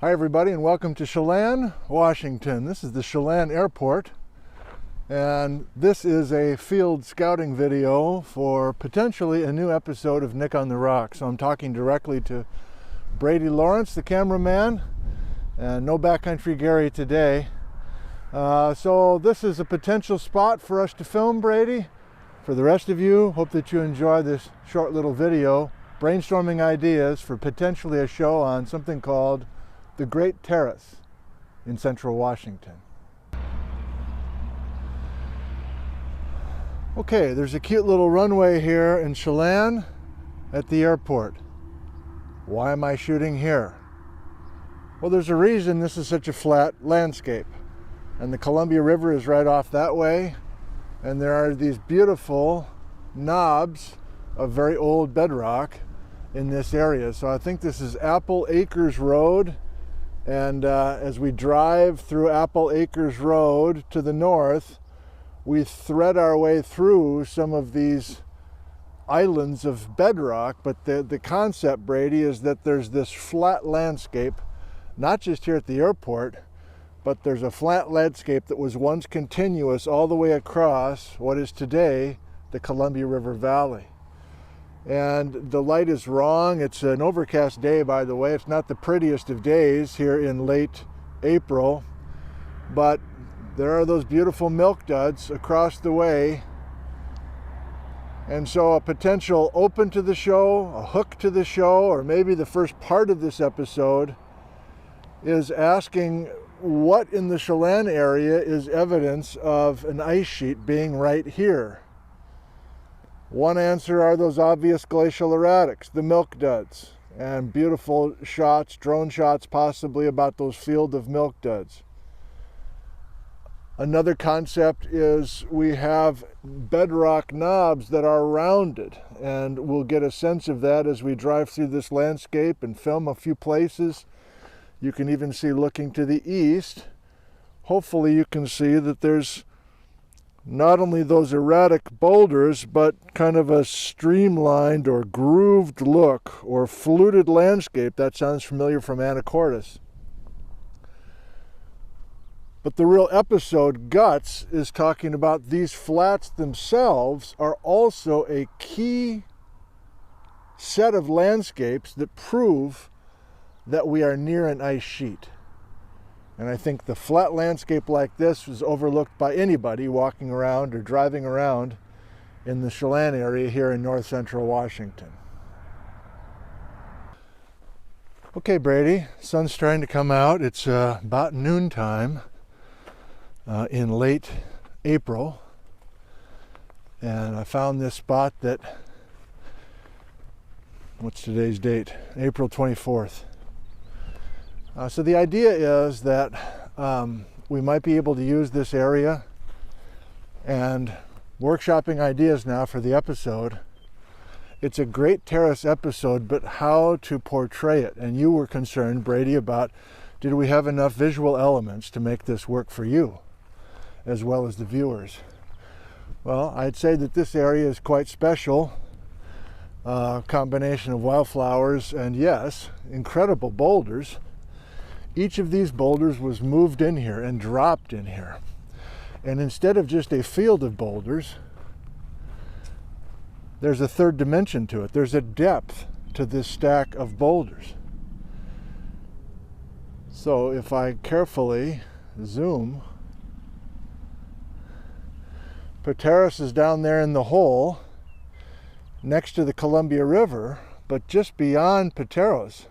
Hi everybody and welcome to Chalan, Washington. This is the Chalan Airport and this is a field scouting video for potentially a new episode of Nick on the Rock. So I'm talking directly to Brady Lawrence, the cameraman, and no backcountry Gary today. So this is a potential spot for us to film, Brady. For the rest of you, hope that you enjoy this short little video brainstorming ideas for potentially a show on something called the Great Terrace in central Washington. Okay, there's a cute little runway here in Chalan at the airport. Why am I shooting here? Well, there's a reason this is such a flat landscape. And the Columbia River is right off that way. And there are these beautiful knobs of very old bedrock in this area. So I think this is Apple Acres Road. And as we drive through Apple Acres Road to the north, we thread our way through some of these islands of bedrock. But the concept, Brady, is that there's this flat landscape, not just here at the airport, but there's a flat landscape that was once continuous all the way across what is today the Columbia River Valley. And the light is wrong. It's an overcast day, by the way. It's not the prettiest of days here in late April, but there are those beautiful milk duds across the way. And so a potential open to the show, a hook to the show, or maybe the first part of this episode is asking what in the Chalan area is evidence of an ice sheet being right here. One answer are those obvious glacial erratics, the milk duds, and beautiful shots, drone shots possibly about those field of milk duds. Another concept is we have bedrock knobs that are rounded, and we'll get a sense of that as we drive through this landscape and film a few places. You can even see, looking to the east, hopefully you can see that there's not only those erratic boulders, but kind of a streamlined or grooved look or fluted landscape. That sounds familiar from Anacortes. But the real episode guts is talking about these flats themselves are also a key set of landscapes that prove that we are near an ice sheet. And I think the flat landscape like this is overlooked by anybody walking around or driving around in the Chalan area here in north central Washington. Okay, Brady, sun's trying to come out. It's about noontime in late April. And I found this spot that, what's today's date? April 24th. So the idea is that we might be able to use this area, and workshopping ideas now for the episode. It's a great terrace episode, but how to portray it. And you were concerned, Brady, about did we have enough visual elements to make this work for you as well as the viewers? Well, I'd say that this area is quite special. Combination of wildflowers and, yes, incredible boulders. Each of these boulders was moved in here and dropped in here. And instead of just a field of boulders, there's a third dimension to it. There's a depth to this stack of boulders. So if I carefully zoom, Pateros is down there in the hole next to the Columbia River, but just beyond Pateros,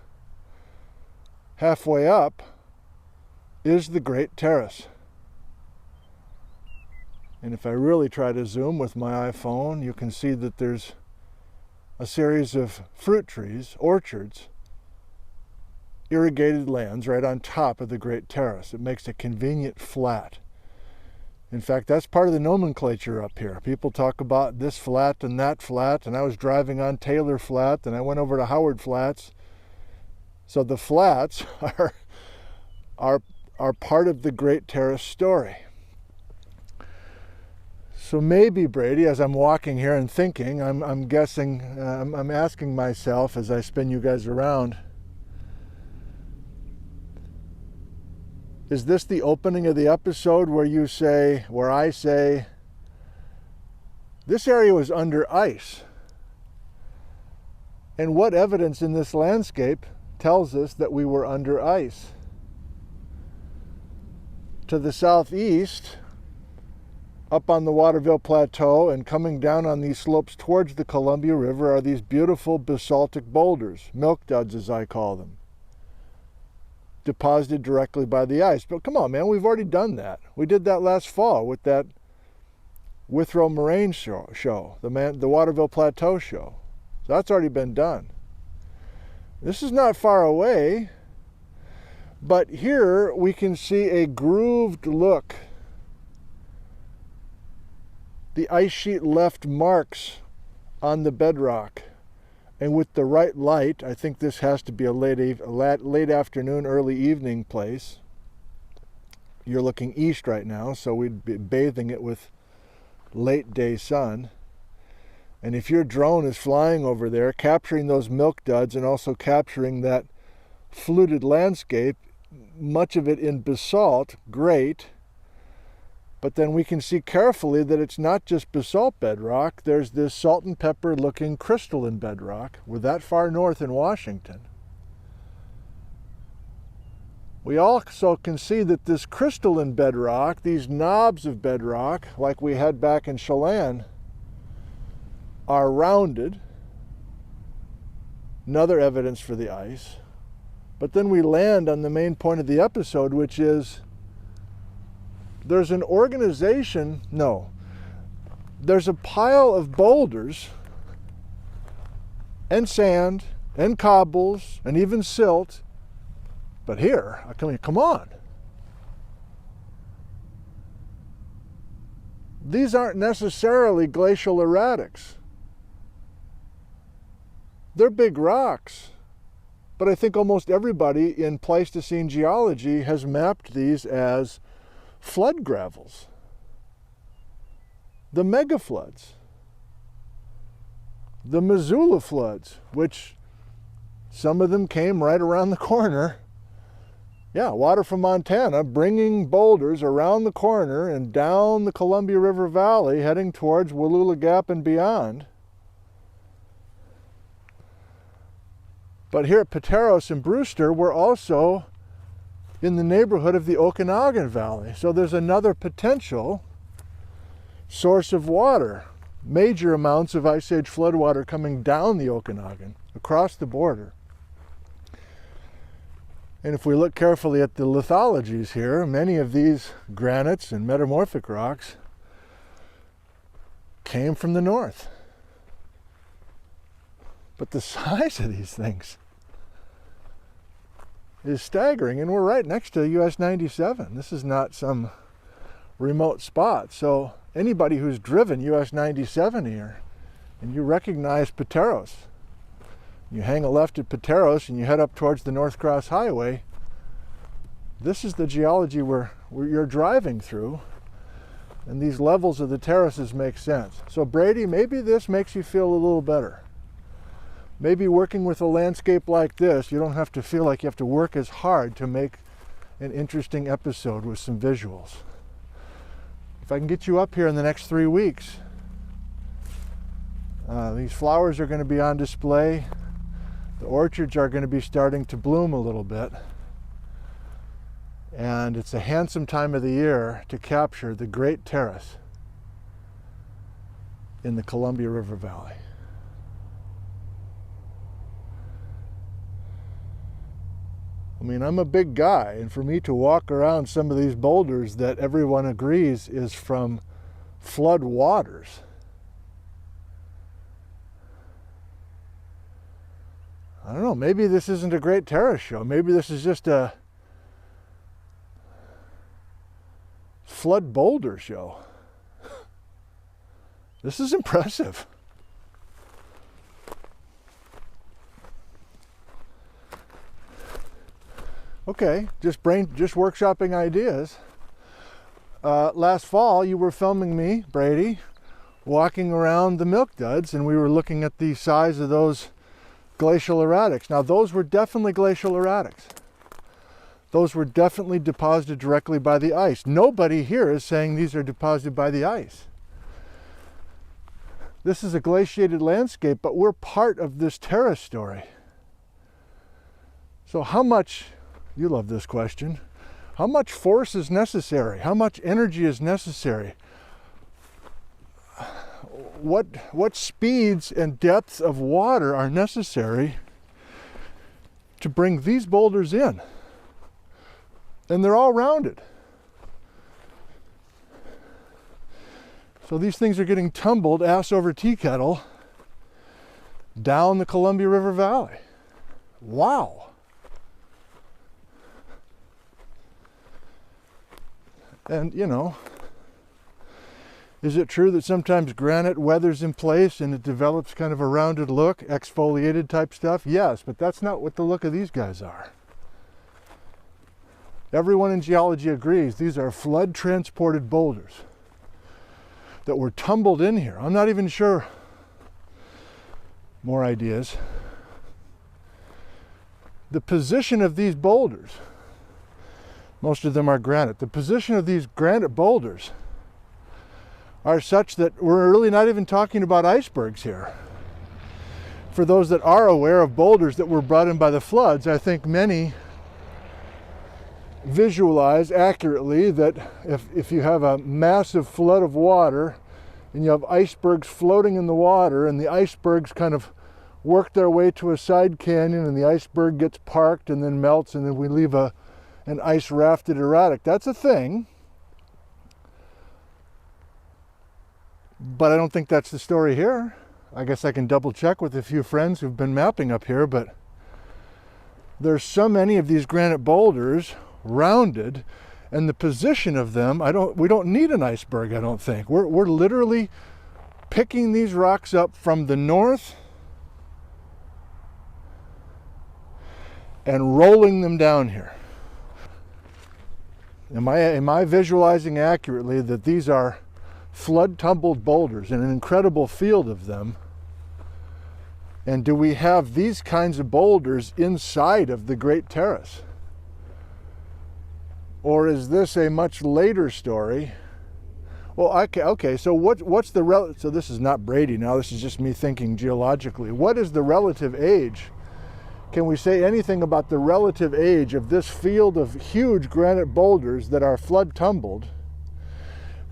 halfway up, is the Great Terrace. And if I really try to zoom with my iPhone, you can see that there's a series of fruit trees, orchards, irrigated lands right on top of the Great Terrace. It makes a convenient flat. In fact, that's part of the nomenclature up here. People talk about this flat and that flat, and I was driving on Taylor Flat, and I went over to Howard Flats. So the flats are part of the Great Terrace story. So maybe, Brady, as I'm walking here and thinking, I'm guessing, I'm asking myself as I spin you guys around, Is this the opening of the episode where I say, this area was under ice? And what evidence in this landscape tells us that we were under ice? To the southeast, up on the Waterville Plateau and coming down on these slopes towards the Columbia River are these beautiful basaltic boulders, milk duds as I call them, deposited directly by the ice. But come on, man, we've already done that. We did that last fall with that Withrow Moraine show, the Waterville Plateau show. So that's already been done. This is not far away, but here we can see a grooved look. The ice sheet left marks on the bedrock. And with the right light, I think this has to be a late afternoon, early evening place. You're looking east right now, so we'd be bathing it with late day sun. And if your drone is flying over there, capturing those milk duds and also capturing that fluted landscape, much of it in basalt, great. But then we can see carefully that it's not just basalt bedrock. There's this salt and pepper looking crystalline bedrock. We're that far north in Washington. We also can see that this crystalline bedrock, these knobs of bedrock, like we had back in Chalan, are rounded. Another evidence for the ice. But then we land on the main point of the episode, which is there's an organization, there's a pile of boulders and sand and cobbles and even silt. But here, come on. These aren't necessarily glacial erratics. They're big rocks. But I think almost everybody in Pleistocene geology has mapped these as flood gravels, the mega floods, the Missoula floods, which some of them came right around the corner. Yeah, water from Montana bringing boulders around the corner and down the Columbia River Valley heading towards Wallula Gap and beyond. But here at Pateros and Brewster, we're also in the neighborhood of the Okanagan Valley. So there's another potential source of water. Major amounts of Ice Age floodwater coming down the Okanagan, across the border. And if we look carefully at the lithologies here, many of these granites and metamorphic rocks came from the north. But the size of these things is staggering, and we're right next to US 97. This is not some remote spot. So anybody who's driven US 97 here, and you recognize Pateros, you hang a left at Pateros and you head up towards the North Cross Highway, this is the geology where you're driving through, and these levels of the terraces make sense. So Brady, maybe this makes you feel a little better. Maybe working with a landscape like this, you don't have to feel like you have to work as hard to make an interesting episode with some visuals. If I can get you up here in the next 3 weeks, these flowers are going to be on display. The orchards are going to be starting to bloom a little bit. And it's a handsome time of the year to capture the great terrace in the Columbia River Valley. I mean, I'm a big guy, and for me to walk around some of these boulders that everyone agrees is from flood waters, I don't know, maybe this isn't a great terrace show. Maybe this is just a flood boulder show. This is impressive. Okay, just workshopping ideas. Last fall, you were filming me, Brady, walking around the milk duds, and we were looking at the size of those glacial erratics. Now, those were definitely glacial erratics. those were definitely deposited directly by the ice. Nobody here is saying these are deposited by the ice. This is a glaciated landscape, but we're part of this terrace story. So how much, you love this question, how much force is necessary? How much energy is necessary? What speeds and depths of water are necessary to bring these boulders in? And they're all rounded. So these things are getting tumbled ass over tea kettle down the Columbia River Valley. Wow. And, you know, is it true that sometimes granite weathers in place and it develops kind of a rounded look, exfoliated type stuff? Yes, but that's not what the look of these guys are. Everyone in geology agrees these are flood transported boulders that were tumbled in here. I'm not even sure. More ideas. The position of these boulders, most of them are granite. The position of these granite boulders are such that we're really not even talking about icebergs here. For those that are aware of boulders that were brought in by the floods, I think many visualize accurately that if you have a massive flood of water and you have icebergs floating in the water and the icebergs kind of work their way to a side canyon and the iceberg gets parked and then melts and then we leave an ice rafted erratic. That's a thing. But I don't think that's the story here. I guess I can double check with a few friends who've been mapping up here, but there's so many of these granite boulders rounded, and the position of them, we don't need an iceberg, I don't think. We're literally picking these rocks up from the north and rolling them down here. Am I visualizing accurately that these are flood tumbled boulders and an incredible field of them? And do we have these kinds of boulders inside of the Great Terrace? Or is this a much later story? Well, okay, so what's the so this is not Brady now, this is just me thinking geologically. What is the relative age? Can we say anything about the relative age of this field of huge granite boulders that are flood tumbled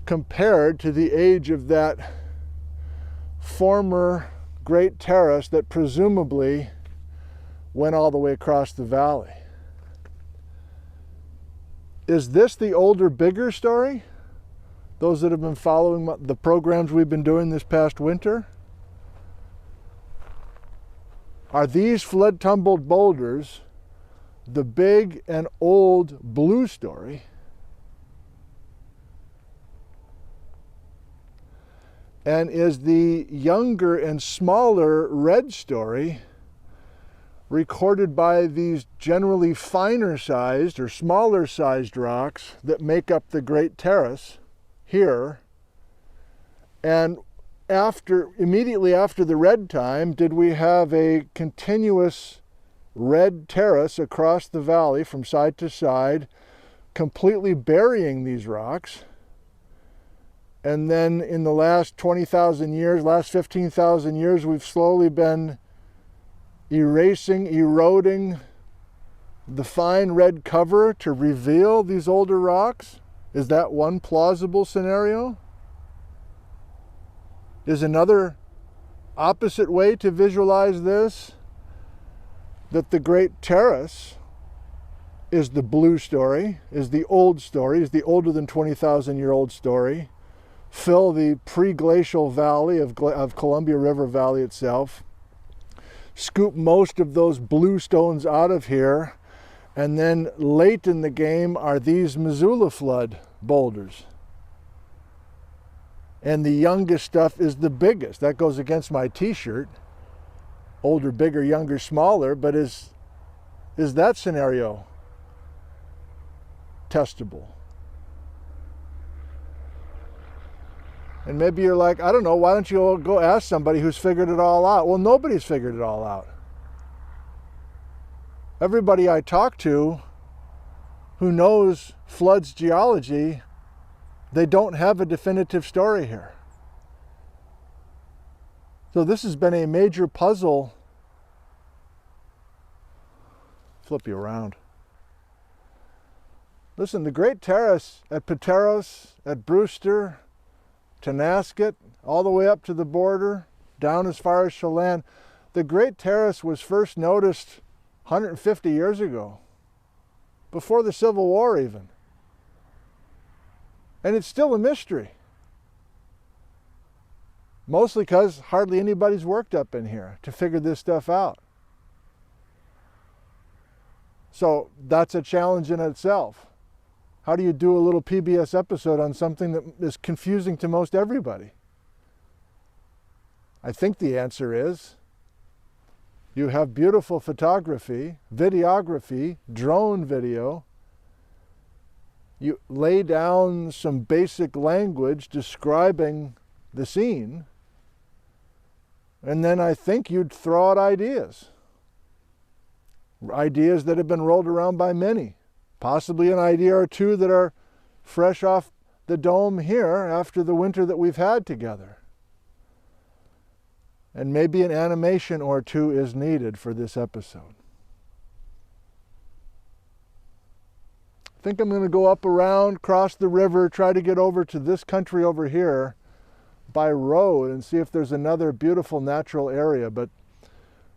compared to the age of that former Great Terrace that presumably went all the way across the valley? Is this the older, bigger story? Those that have been following the programs we've been doing this past winter? Are these flood tumbled boulders the big and old blue story? And is the younger and smaller red story recorded by these generally finer sized or smaller sized rocks that make up the Great Terrace here? And immediately after the red time, did we have a continuous red terrace across the valley from side to side, completely burying these rocks? And then in the last 20,000 years, last 15,000 years, we've slowly been eroding the fine red cover to reveal these older rocks? Is that one plausible scenario? Is another opposite way to visualize this that the Great Terrace is the blue story, is the old story, is the older than 20,000-year-old story, fill the pre-glacial valley of Columbia River Valley itself, scoop most of those blue stones out of here, and then late in the game are these Missoula flood boulders. And the youngest stuff is the biggest. That goes against my t-shirt. Older, bigger, younger, smaller, but is that scenario testable? And maybe you're like, I don't know, why don't you go ask somebody who's figured it all out? Well, nobody's figured it all out. Everybody I talk to who knows floods geology, they don't have a definitive story here. So this has been a major puzzle. Flip you around. Listen, the Great Terrace at Pateros, at Brewster, Tenasket, all the way up to the border, down as far as Chalan. The Great Terrace was first noticed 150 years ago, before the Civil War even. And it's still a mystery. Mostly because hardly anybody's worked up in here to figure this stuff out. So that's a challenge in itself. How do you do a little PBS episode on something that is confusing to most everybody? I think the answer is you have beautiful photography, videography, drone video. You lay down some basic language describing the scene, and then I think you'd throw out ideas. Ideas that have been rolled around by many. Possibly an idea or two that are fresh off the dome here after the winter that we've had together. And maybe an animation or two is needed for this episode. I think I'm going to go up around, cross the river, try to get over to this country over here by road and see if there's another beautiful natural area. But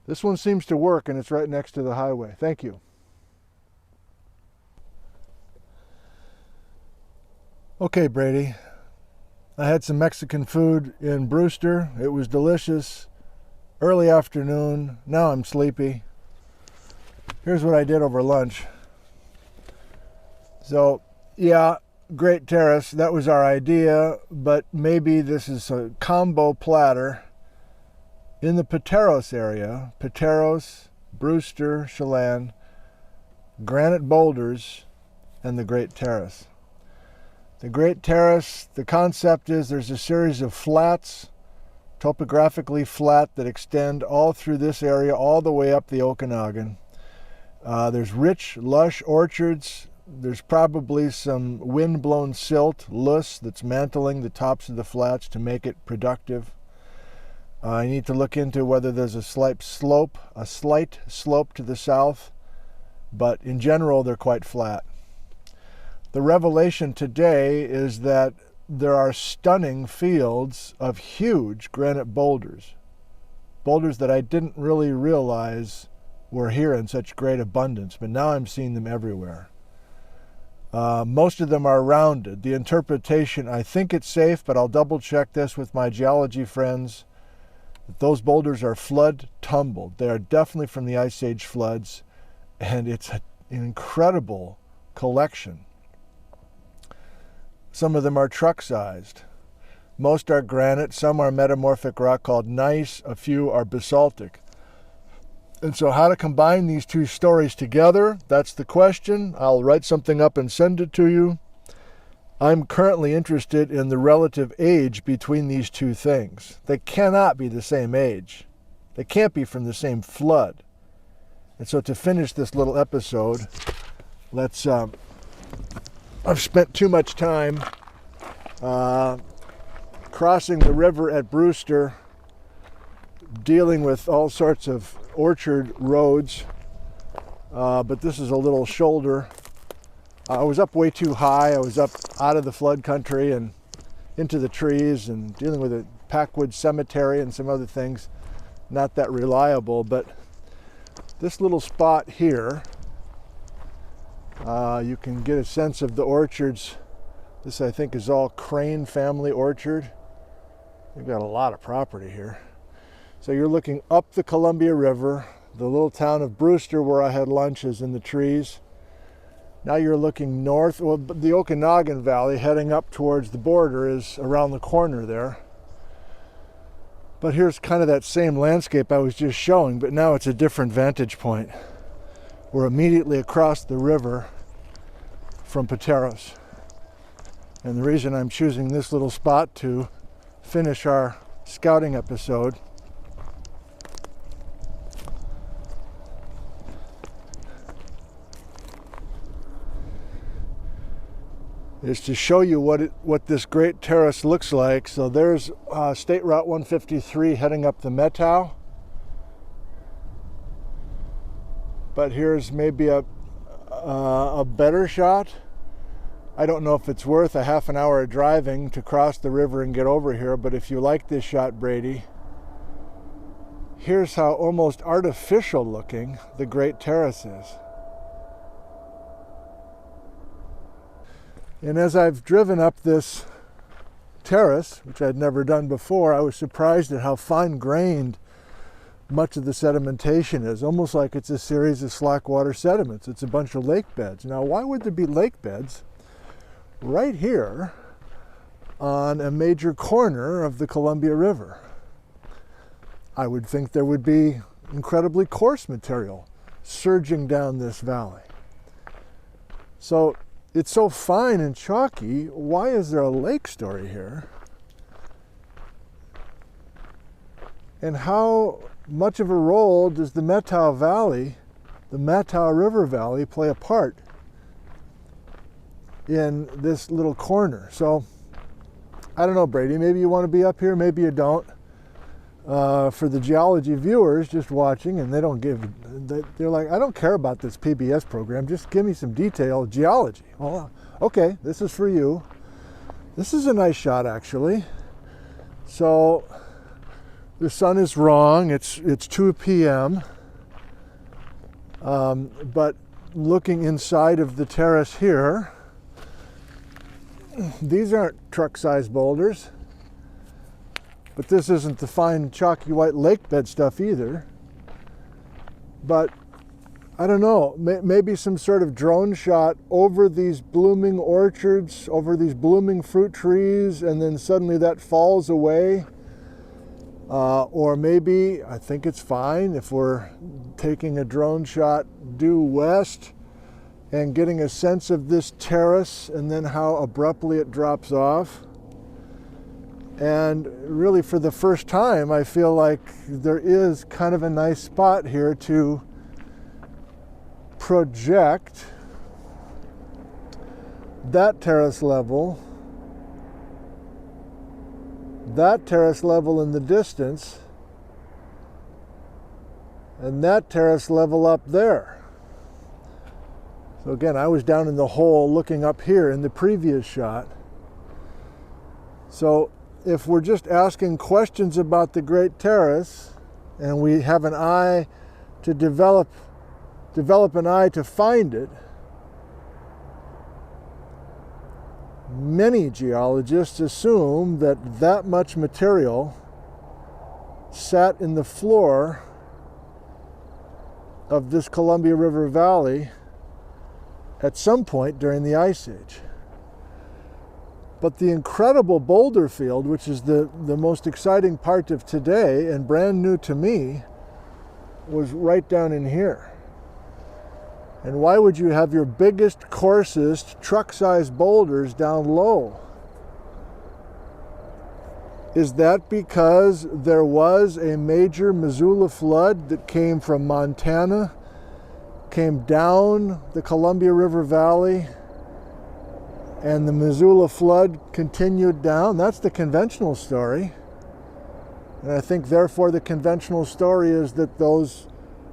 this one seems to work, and it's right next to the highway. Thank you. Okay, Brady. I had some Mexican food in Brewster. It was delicious. Early afternoon. Now I'm sleepy. Here's what I did over lunch. So, yeah, Great Terrace. That was our idea, but maybe this is a combo platter in the Pateros area. Pateros, Brewster, Chalan, granite boulders, and the Great Terrace. The Great Terrace, the concept is there's a series of flats, topographically flat, that extend all through this area, all the way up the Okanagan. There's rich, lush orchards. There's probably some wind-blown silt, loess, that's mantling the tops of the flats to make it productive. I need to look into whether there's a slight slope to the south, but in general, they're quite flat. The revelation today is that there are stunning fields of huge granite boulders. Boulders that I didn't really realize were here in such great abundance, but now I'm seeing them everywhere. Most of them are rounded. The interpretation, I think it's safe, but I'll double check this with my geology friends, that those boulders are flood tumbled. They are definitely from the Ice Age floods, and it's an incredible collection. Some of them are truck-sized. Most are granite, some are metamorphic rock called gneiss, a few are basaltic. And so how to combine these two stories together, that's the question. I'll write something up and send it to you. I'm currently interested in the relative age between these two things. They cannot be the same age. They can't be from the same flood. And so to finish this little episode, let's... I've spent too much time crossing the river at Brewster, dealing with all sorts of orchard roads, but this is a little shoulder. I was up way too high. I was up out of the flood country and into the trees and dealing with a packwood cemetery and some other things. Not that reliable, but this little spot here, you can get a sense of the orchards. This, I think, is all Crane family orchard. They've got a lot of property here. So you're looking up the Columbia River. The little town of Brewster, where I had lunch, is in the trees. Now you're looking north. Well, the Okanagan Valley, heading up towards the border, is around the corner there. But here's kind of that same landscape I was just showing, but now it's a different vantage point. We're immediately across the river from Pateros. And the reason I'm choosing this little spot to finish our scouting episode is to show you what this great terrace looks like. So there's State Route 153 heading up the Methow. But here's maybe a better shot. I don't know if it's worth a half an hour of driving to cross the river and get over here, but if you like this shot, Brady, here's how almost artificial looking the Great Terrace is. And as I've driven up this terrace, which I'd never done before, I was surprised at how fine-grained much of the sedimentation is, almost like it's a series of slack water sediments. It's a bunch of lake beds. Now, why would there be lake beds right here on a major corner of the Columbia River? I would think there would be incredibly coarse material surging down this valley. So it's so fine and chalky. Why is there a lake story here? And how much of a role does the Methow Valley, the Methow River Valley, play a part in this little corner? So I don't know, Brady, maybe you want to be up here, maybe you don't. For the geology viewers just watching, and they're like, I don't care about this PBS program, just give me some detailed geology. Well, okay, this is for you. This is a nice shot, actually. So the sun is wrong, it's 2 p.m. But looking inside of the terrace here, these aren't truck-sized boulders. But this isn't the fine chalky white lake bed stuff either. But I don't know, maybe some sort of drone shot over these blooming orchards, over these blooming fruit trees, and then suddenly that falls away. Or maybe, I think it's fine if we're taking a drone shot due west and getting a sense of this terrace and then how abruptly it drops off. And really, for the first time, I feel like there is kind of a nice spot here to project that terrace level in the distance, and that terrace level up there. So again, I was down in the hole looking up here in the previous shot. So if we're just asking questions about the Great Terrace and we have an eye to develop an eye to find it, many geologists assume that that much material sat in the floor of this Columbia River Valley at some point during the Ice Age. But the incredible boulder field, which is the most exciting part of today and brand new to me, was right down in here. And why would you have your biggest, coarsest, truck-sized boulders down low? Is that because there was a major Missoula flood that came from Montana, came down the Columbia River Valley, and the Missoula flood continued down? That's the conventional story. And I think, therefore, the conventional story is that those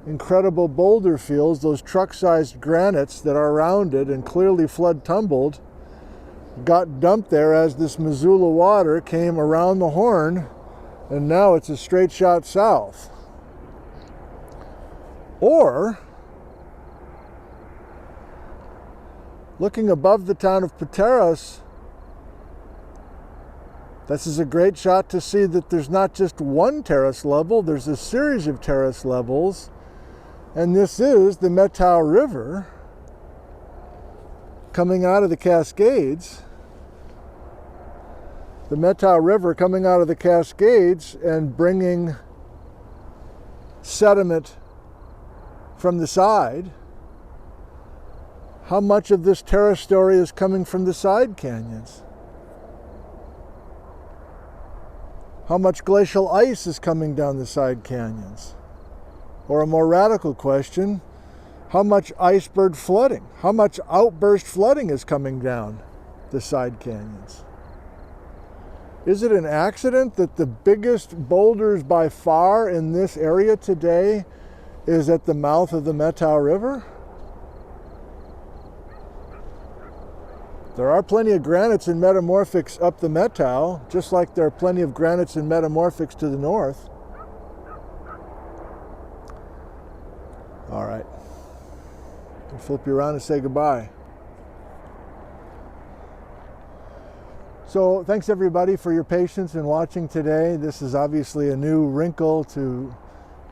incredible boulder fields, those truck-sized granites that are around it and clearly flood-tumbled, got dumped there as this Missoula water came around the horn, and now it's a straight shot south. Or, looking above the town of Pateros, this is a great shot to see that there's not just one terrace level, there's a series of terrace levels, and this is the Methow River coming out of the Cascades. The Methow River coming out of the Cascades and bringing sediment from the side. How much of this terrace story is coming from the side canyons? How much glacial ice is coming down the side canyons? Or a more radical question, how much iceberg flooding? How much outburst flooding is coming down the side canyons. Is it an accident that the biggest boulders by far in this area today is at the mouth of the Methow River? There are plenty of granites and metamorphics up the Methow, just like there are plenty of granites and metamorphics to the north. All right, I'll flip you around and say goodbye. So thanks everybody for your patience in watching today. This is obviously a new wrinkle to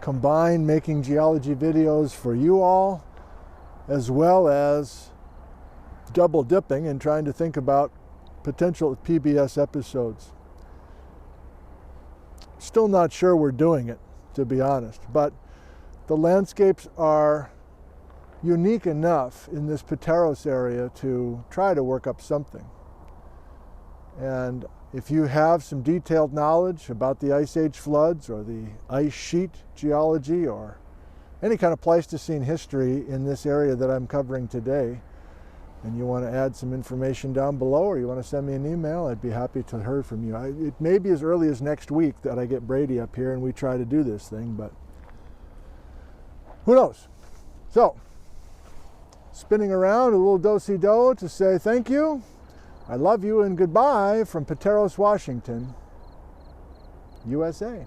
combine making geology videos for you all, as well as double dipping and trying to think about potential PBS episodes. Still not sure we're doing it, to be honest, but the landscapes are unique enough in this Pateros area to try to work up something. And if you have some detailed knowledge about the Ice Age floods or the ice sheet geology or any kind of Pleistocene history in this area that I'm covering today, and you want to add some information down below, or you want to send me an email, I'd be happy to hear from you. It may be as early as next week that I get Brady up here and we try to do this thing, but who knows? So, spinning around a little do-si-do to say thank you, I love you, and goodbye from Pateros, Washington, USA.